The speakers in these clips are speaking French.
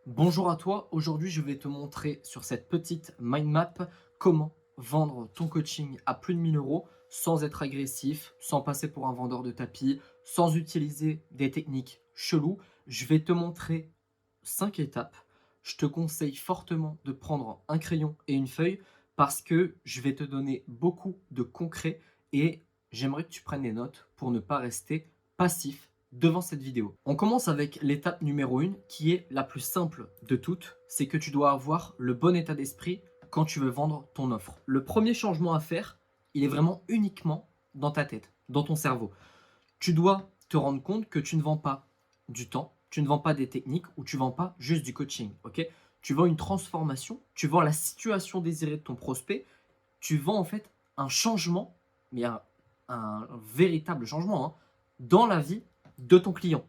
Bonjour à toi, aujourd'hui je vais te montrer sur cette petite mind map comment vendre ton coaching à plus de 1 000 € sans être agressif, sans passer pour un vendeur de tapis, sans utiliser des techniques cheloues. Je vais te montrer 5 étapes. Je te conseille fortement de prendre un crayon et une feuille parce que je vais te donner beaucoup de concret et j'aimerais que tu prennes des notes pour ne pas rester passif devant cette vidéo. On commence avec l'étape numéro 1 qui est la plus simple de toutes, c'est que tu dois avoir le bon état d'esprit quand tu veux vendre ton offre. Le premier changement à faire, il est vraiment uniquement dans ta tête, dans ton cerveau. Tu dois te rendre compte que tu ne vends pas du temps, tu ne vends pas des techniques ou tu ne vends pas juste du coaching, ok? Tu vends une transformation, tu vends la situation désirée de ton prospect, tu vends en fait un changement, mais un véritable changement hein, dans la vie de ton client.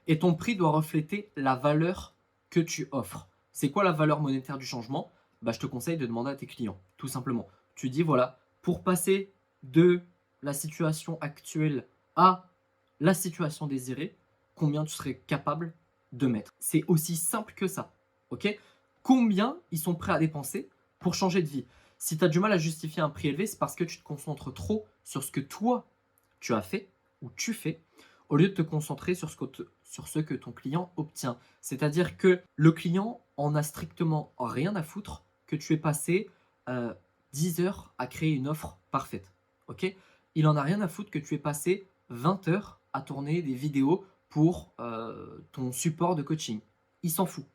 Et ton prix doit refléter la valeur que tu offres. C'est quoi la valeur monétaire du changement? Je te conseille de demander à tes clients, tout simplement. Tu dis, voilà, pour passer de la situation actuelle à la situation désirée, combien tu serais capable de mettre? C'est aussi simple que ça, ok? Combien ils sont prêts à dépenser pour changer de vie? Si tu as du mal à justifier un prix élevé, c'est parce que tu te concentres trop sur ce que toi, tu as fait ou tu fais au lieu de te concentrer sur ce que ton client obtient. C'est-à-dire que le client en a strictement rien à foutre que tu aies passé 10 heures à créer une offre parfaite. Ok? Il en a rien à foutre que tu aies passé 20 heures à tourner des vidéos pour ton support de coaching. Il s'en fout.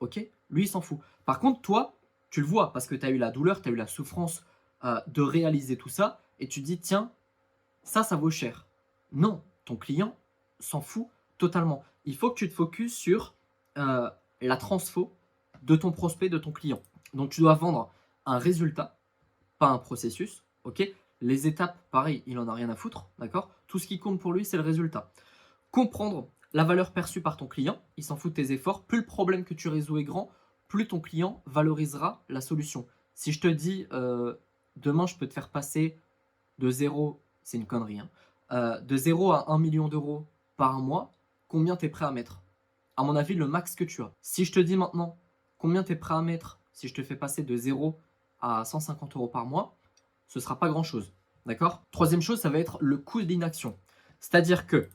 Ok? Lui, il s'en fout. Par contre, toi, tu le vois parce que tu as eu la douleur, tu as eu la souffrance de réaliser tout ça et tu te dis, tiens, ça vaut cher. Non, ton client s'en fout totalement. Il faut que tu te focuses sur la transfo de ton prospect, de ton client. Donc, tu dois vendre un résultat, pas un processus. Ok? Les étapes, pareil, il en a rien à foutre. D'accord? Tout ce qui compte pour lui, c'est le résultat. Comprendre la valeur perçue par ton client, il s'en fout de tes efforts. Plus le problème que tu résous est grand, plus ton client valorisera la solution. Si je te dis demain, je peux te faire passer de zéro, c'est une connerie, hein, de 0 à 1 million d'euros par mois, combien tu es prêt à mettre? À mon avis, le max que tu as. Si je te dis maintenant combien tu es prêt à mettre si je te fais passer de 0 à 150 € par mois, ce ne sera pas grand-chose. D'accord? Troisième chose, ça va être le coût d'inaction. C'est-à-dire que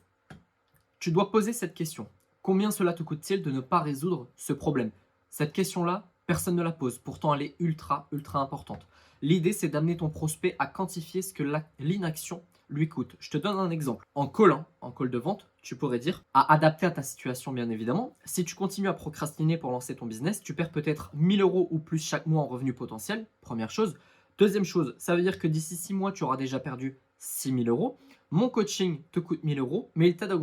tu dois poser cette question. Combien cela te coûte-t-il de ne pas résoudre ce problème? Cette question-là, personne ne la pose. Pourtant, elle est ultra, ultra importante. L'idée, c'est d'amener ton prospect à quantifier ce que l'inaction lui coûte. Je te donne un exemple. En call de vente, tu pourrais dire, à adapter à ta situation bien évidemment, si tu continues à procrastiner pour lancer ton business, tu perds peut-être 1 000 € ou plus chaque mois en revenu potentiel, première chose. Deuxième chose, ça veut dire que d'ici 6 mois, tu auras déjà perdu 6 000 €. Mon coaching te coûte 1 000 €, mais il t'aide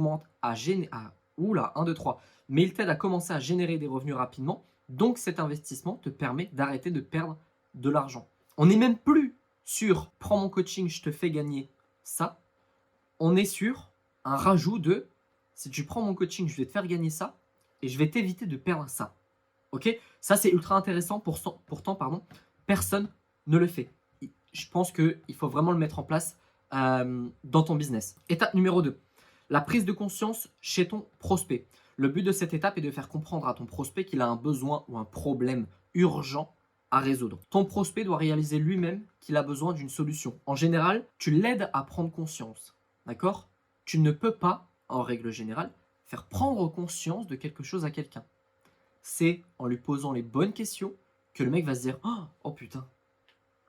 à générer. Oula, 1, 2, 3. Mais il t'aide à commencer à générer des revenus rapidement. Donc cet investissement te permet d'arrêter de perdre de l'argent. On n'est même plus sur prends mon coaching, je te fais gagner ça. On est sur un rajout de si tu prends mon coaching, je vais te faire gagner ça et je vais t'éviter de perdre ça. Ok? Ça, c'est ultra intéressant. Pourtant, pardon, personne ne le fait. Je pense qu'il faut vraiment le mettre en place dans ton business. Étape numéro 2, la prise de conscience chez ton prospect. Le but de cette étape est de faire comprendre à ton prospect qu'il a un besoin ou un problème urgent à résoudre. Ton prospect doit réaliser lui-même qu'il a besoin d'une solution. En général, tu l'aides à prendre conscience. D'accord? Tu ne peux pas, en règle générale, faire prendre conscience de quelque chose à quelqu'un. C'est en lui posant les bonnes questions que le mec va se dire oh putain,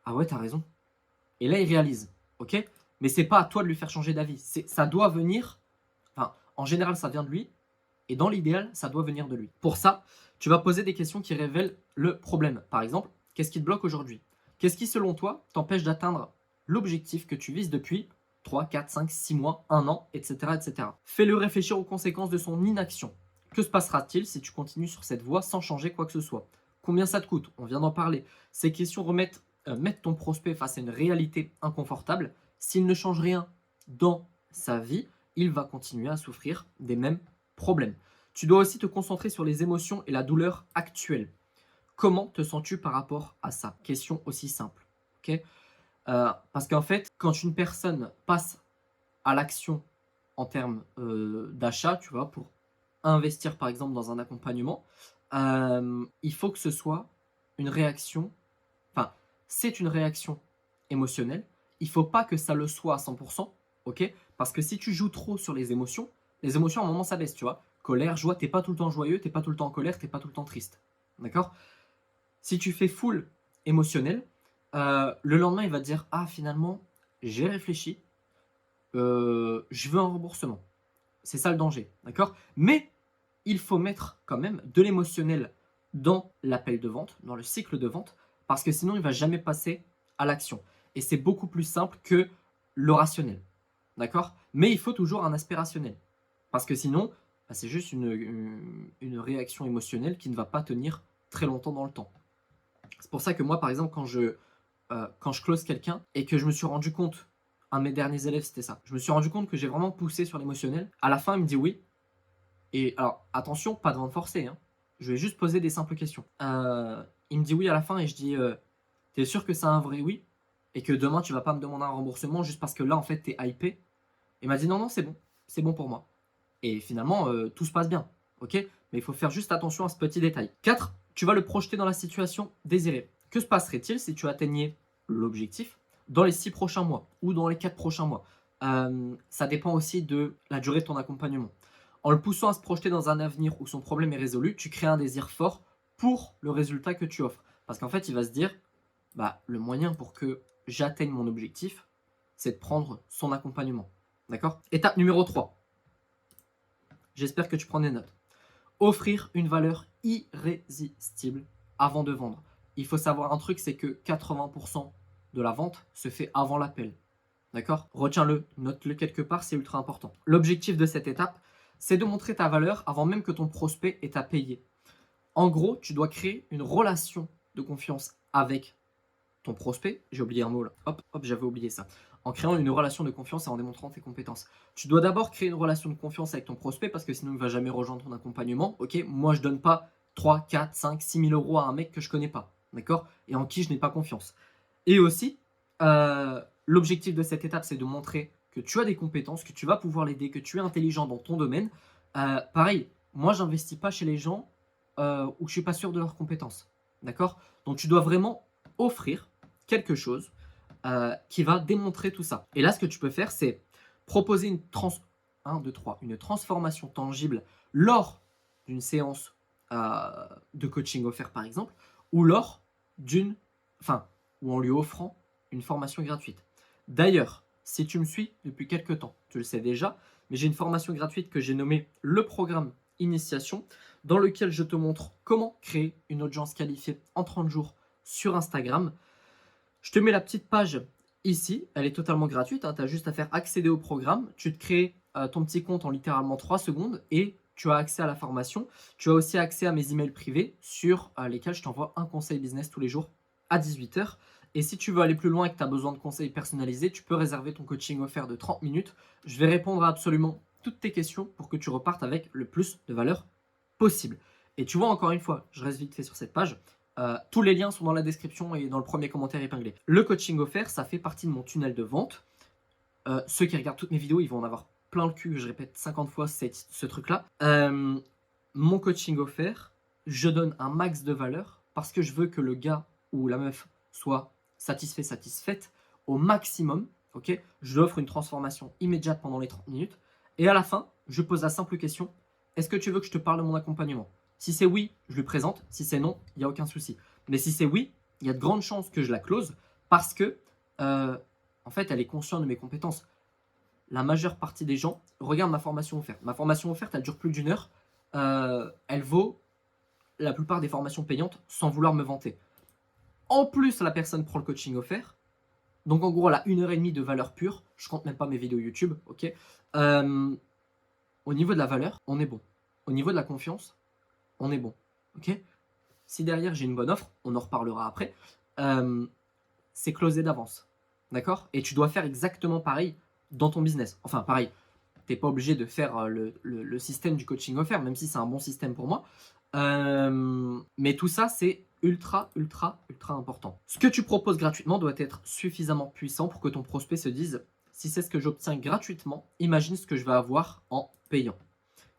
ah ouais, t'as raison. Et là, il réalise, ok? Mais c'est pas à toi de lui faire changer d'avis. Ça doit venir, enfin, en général, ça vient de lui, et dans l'idéal, ça doit venir de lui. Pour ça, tu vas poser des questions qui révèlent le problème. Par exemple, qu'est-ce qui te bloque aujourd'hui? Qu'est-ce qui, selon toi, t'empêche d'atteindre l'objectif que tu vises depuis 3, 4, 5, 6 mois, 1 an, etc. etc. Fais-le réfléchir aux conséquences de son inaction. Que se passera-t-il si tu continues sur cette voie sans changer quoi que ce soit? Combien ça te coûte? On vient d'en parler. Ces questions mettent ton prospect face à une réalité inconfortable. S'il ne change rien dans sa vie, il va continuer à souffrir des mêmes problèmes. Tu dois aussi te concentrer sur les émotions et la douleur actuelle. Comment te sens-tu par rapport à ça? Question aussi simple. Okay, parce qu'en fait, quand une personne passe à l'action en termes d'achat, tu vois, pour investir par exemple dans un accompagnement, il faut que ce soit une réaction, enfin, c'est une réaction émotionnelle. Il ne faut pas que ça le soit à 100%, ok? Parce que si tu joues trop sur les émotions à un moment ça baisse, tu vois. Colère, joie, t'es pas tout le temps joyeux, t'es pas tout le temps en colère, t'es pas tout le temps triste. D'accord? Si tu fais full émotionnel, le lendemain il va te dire: ah finalement, j'ai réfléchi, je veux un remboursement. C'est ça le danger, d'accord? Mais il faut mettre quand même de l'émotionnel dans l'appel de vente, dans le cycle de vente, parce que sinon il va jamais passer à l'action. Et c'est beaucoup plus simple que le rationnel, d'accord? Mais il faut toujours un aspect rationnel, parce que sinon, bah, c'est juste une réaction émotionnelle qui ne va pas tenir très longtemps dans le temps. C'est pour ça que moi, par exemple, quand je close quelqu'un et que je me suis rendu compte, un de mes derniers élèves, c'était ça. Je me suis rendu compte que j'ai vraiment poussé sur l'émotionnel. À la fin, il me dit oui. Et alors, attention, pas de vente forcée, hein. Je vais juste poser des simples questions. Il me dit oui à la fin et je dis t'es sûr que c'est un vrai oui et que demain tu vas pas me demander un remboursement juste parce que là en fait t'es hypé. Il m'a dit non, non, c'est bon pour moi. Et finalement, tout se passe bien, ok? Mais il faut faire juste attention à ce petit détail. 4, tu vas le projeter dans la situation désirée. Que se passerait-il si tu atteignais l'objectif dans les 6 prochains mois ou dans les 4 prochains mois? Ça dépend aussi de la durée de ton accompagnement. En le poussant à se projeter dans un avenir où son problème est résolu, tu crées un désir fort pour le résultat que tu offres. Parce qu'en fait, il va se dire, bah, le moyen pour que j'atteigne mon objectif, c'est de prendre son accompagnement. D'accord? Étape numéro 3. J'espère que tu prends des notes. Offrir une valeur irrésistible avant de vendre. Il faut savoir un truc, c'est que 80% de la vente se fait avant l'appel. D'accord? Retiens-le, note-le quelque part, c'est ultra important. L'objectif de cette étape, c'est de montrer ta valeur avant même que ton prospect ait à payer. En gros, tu dois créer une relation de confiance avec ton prospect. J'ai oublié un mot là. Hop, hop, j'avais oublié ça. En créant une relation de confiance et en démontrant tes compétences. Tu dois d'abord créer une relation de confiance avec ton prospect parce que sinon il ne va jamais rejoindre ton accompagnement. Ok, moi je donne pas 3, 4, 5, 6 000 euros à un mec que je connais pas. D'accord? Et en qui je n'ai pas confiance. Et aussi, l'objectif de cette étape, c'est de montrer que tu as des compétences, que tu vas pouvoir l'aider, que tu es intelligent dans ton domaine. Pareil, moi, j'investis pas chez les gens où je suis pas sûr de leurs compétences. D'accord? Donc, tu dois vraiment offrir quelque chose qui va démontrer tout ça. Et là, ce que tu peux faire, c'est proposer une transformation tangible lors d'une séance de coaching offert, par exemple, ou lors d'une, enfin, ou en lui offrant une formation gratuite. D'ailleurs, si tu me suis depuis quelques temps, tu le sais déjà, mais j'ai une formation gratuite que j'ai nommée le programme Initiation, dans lequel je te montre comment créer une audience qualifiée en 30 jours sur Instagram. Je te mets la petite page ici, elle est totalement gratuite, hein, tu as juste à faire accéder au programme, tu te crées ton petit compte en littéralement 3 secondes et tu as accès à la formation. Tu as aussi accès à mes emails privés sur lesquels je t'envoie un conseil business tous les jours à 18h. Et si tu veux aller plus loin et que tu as besoin de conseils personnalisés, tu peux réserver ton coaching offert de 30 minutes. Je vais répondre à absolument toutes tes questions pour que tu repartes avec le plus de valeur possible. Et tu vois, encore une fois, je reste vite fait sur cette page. Tous les liens sont dans la description et dans le premier commentaire épinglé. Le coaching offert, ça fait partie de mon tunnel de vente. Ceux qui regardent toutes mes vidéos, ils vont en avoir plein le cul, je répète 50 fois ce truc-là. Mon coaching offert, je donne un max de valeur parce que je veux que le gars ou la meuf soit satisfait, satisfaite au maximum. Ok, je lui offre une transformation immédiate pendant les 30 minutes. Et à la fin, je pose la simple question, est-ce que tu veux que je te parle de mon accompagnement? Si c'est oui, je lui présente. Si c'est non, il n'y a aucun souci. Mais si c'est oui, il y a de grandes chances que je la close parce que, en fait, elle est consciente de mes compétences. La majeure partie des gens regardent ma formation offerte. Ma formation offerte, elle dure plus d'1 heure. Elle vaut la plupart des formations payantes sans vouloir me vanter. En plus, la personne prend le coaching offert. Donc, en gros, elle a 1h30 de valeur pure. Je compte même pas mes vidéos YouTube. Ok. Au niveau de la valeur, on est bon. Au niveau de la confiance, on est bon. Ok. Si derrière j'ai une bonne offre, on en reparlera après. C'est closé d'avance. D'accord? Et tu dois faire exactement pareil dans ton business. Enfin, pareil. Tu n'es pas obligé de faire le système du coaching offert, même si c'est un bon système pour moi. Mais tout ça, c'est ultra, ultra, ultra important. Ce que tu proposes gratuitement doit être suffisamment puissant pour que ton prospect se dise, si c'est ce que j'obtiens gratuitement, imagine ce que je vais avoir en payant.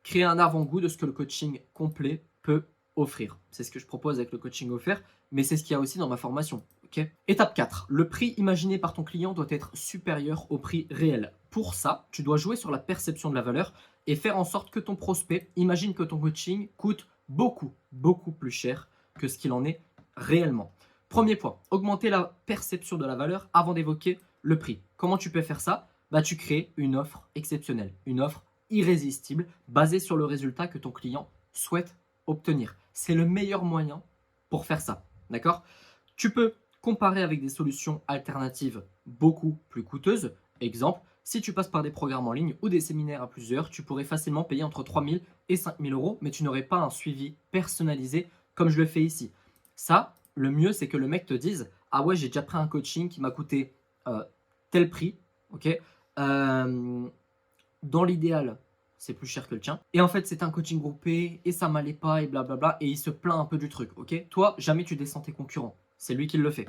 créer un avant-goût de ce que le coaching complet peut offrir. C'est ce que je propose avec le coaching offert, mais c'est ce qu'il y a aussi dans ma formation. Okay. Étape 4. Le prix imaginé par ton client doit être supérieur au prix réel. Pour ça, tu dois jouer sur la perception de la valeur et faire en sorte que ton prospect imagine que ton coaching coûte beaucoup, beaucoup plus cher que ce qu'il en est réellement. Premier point, augmenter la perception de la valeur avant d'évoquer le prix. Comment tu peux faire ça? Tu crées une offre exceptionnelle, une offre irrésistible basée sur le résultat que ton client souhaite obtenir. C'est le meilleur moyen pour faire ça. D'accord? Tu peux comparer avec des solutions alternatives beaucoup plus coûteuses. Exemple, si tu passes par des programmes en ligne ou des séminaires à plusieurs, tu pourrais facilement payer entre 3 000 et 5 000 euros, mais tu n'aurais pas un suivi personnalisé comme je le fais ici. Ça, le mieux, c'est que le mec te dise « Ah ouais, j'ai déjà pris un coaching qui m'a coûté tel prix. Okay, dans l'idéal, c'est plus cher que le tien. Et en fait, c'est un coaching groupé et ça m'allait pas et blablabla. Et il se plaint un peu du truc. Ok, toi, jamais tu descends tes concurrents. C'est lui qui le fait.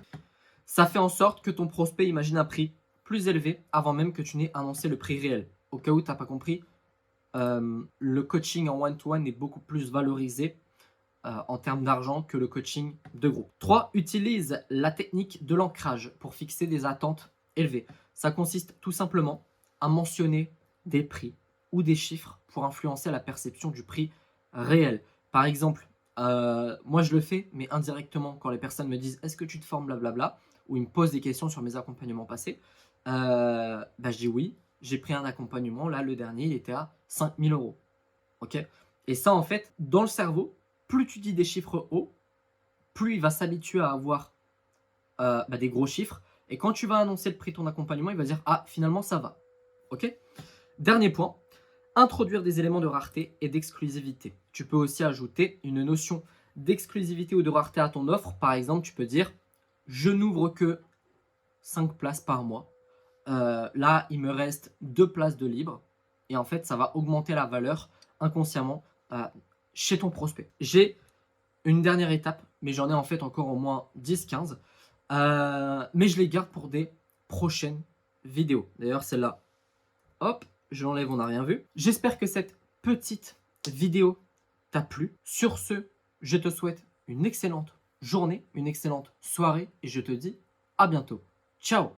Ça fait en sorte que ton prospect imagine un prix plus élevé avant même que tu n'aies annoncé le prix réel. Au cas où tu n'as pas compris, le coaching en one-to-one est beaucoup plus valorisé en termes d'argent que le coaching de groupe. 3. Utilise la technique de l'ancrage pour fixer des attentes élevées. Ça consiste tout simplement à mentionner des prix ou des chiffres pour influencer la perception du prix réel. Par exemple, moi je le fais, mais indirectement, quand les personnes me disent « Est-ce que tu te formes blablabla ?» ou ils me posent des questions sur mes accompagnements passés, je dis oui, j'ai pris un accompagnement, là le dernier il était à 5 000 euros. Okay, et ça en fait, dans le cerveau, plus tu dis des chiffres hauts, plus il va s'habituer à avoir des gros chiffres. Et quand tu vas annoncer le prix de ton accompagnement, il va dire « Ah, finalement, ça va. » Ok. Dernier point, introduire des éléments de rareté et d'exclusivité. Tu peux aussi ajouter une notion d'exclusivité ou de rareté à ton offre. Par exemple, tu peux dire « Je n'ouvre que 5 places par mois. Là, il me reste 2 places de libre. » Et en fait, ça va augmenter la valeur inconsciemment chez ton prospect. J'ai une dernière étape, mais j'en ai en fait encore au moins 10-15. Mais je les garde pour des prochaines vidéos. D'ailleurs, celle-là, hop, je l'enlève, on n'a rien vu. J'espère que cette petite vidéo t'a plu. Sur ce, je te souhaite une excellente journée, une excellente soirée et je te dis à bientôt. Ciao!